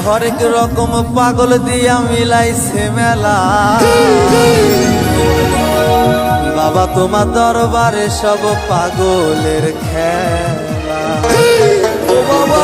হরেক রকম পাগল দিয়া মিলাইছে মেলা। বাবা তোমার দরবারে সব পাগলের খেলা। ও বাবা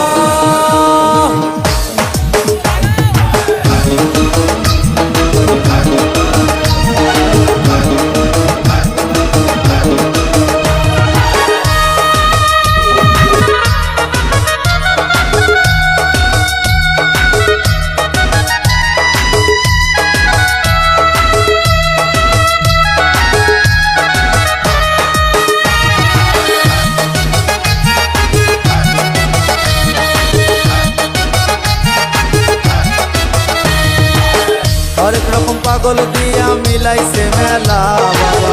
হরেক রকম পাগল দিয়া মিলাইছে মেলা। বাবা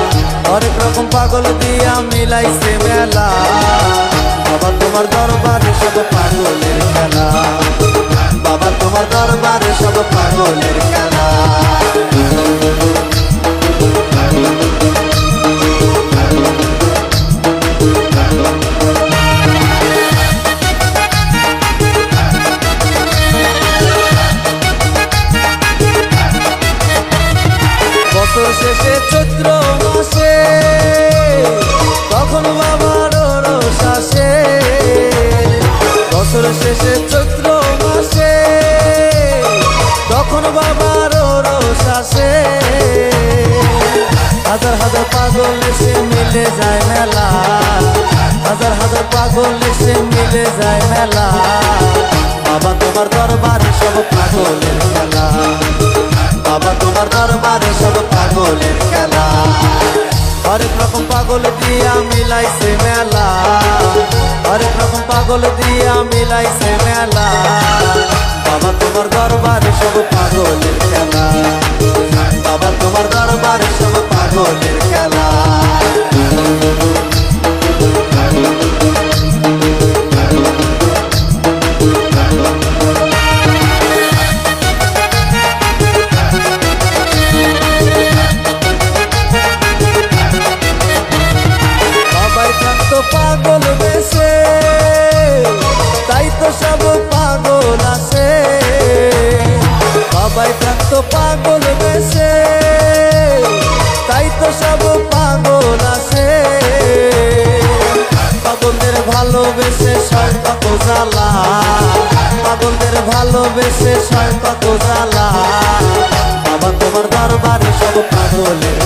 হরেক রকম পাগল দিয়া মিলাইছে মেলা। বাবা তোমার দরবারে সব পাগলের খেলা। বাবা তোমার দরবারে সব পাগলের খেলা। বছর শেষে চৈত্র মাসে তখন বাবার রোষ আসে। বছর শেষে চৈত্র মাসে তখন বাবার রোষ আসে। হাজার হাজার পাগল এসে মিলে যায় মেলা। হাজার হাজার পাগল এসে মিলে যায় মেলা। বাবা তোমার দরবারে সব পাগলের খেলা। বাবা তোমার দরবারে সব পাগলের খেলা। হরেক রকম পাগল দিয়া মিলাইছে মেলা। হরেক রকম পাগল দিয়া মিলাইছে মেলা। বাবা তোমার দরবারে সব পাগলের খেলা। বাবা তোমার দরবারে সব পাগলের খেলা। পাগল বেশে তাই তো সব পাগল আছে। বাবাই থাকতো পাগল বেশে তাই তো সব পাগল আছে। পাগলদের ভালোবেসে সয় কত জ্বালা। পাগলদের ভালোবেসে সয় কত জ্বালা। বাবা তোমার দরবারে সব পাগলের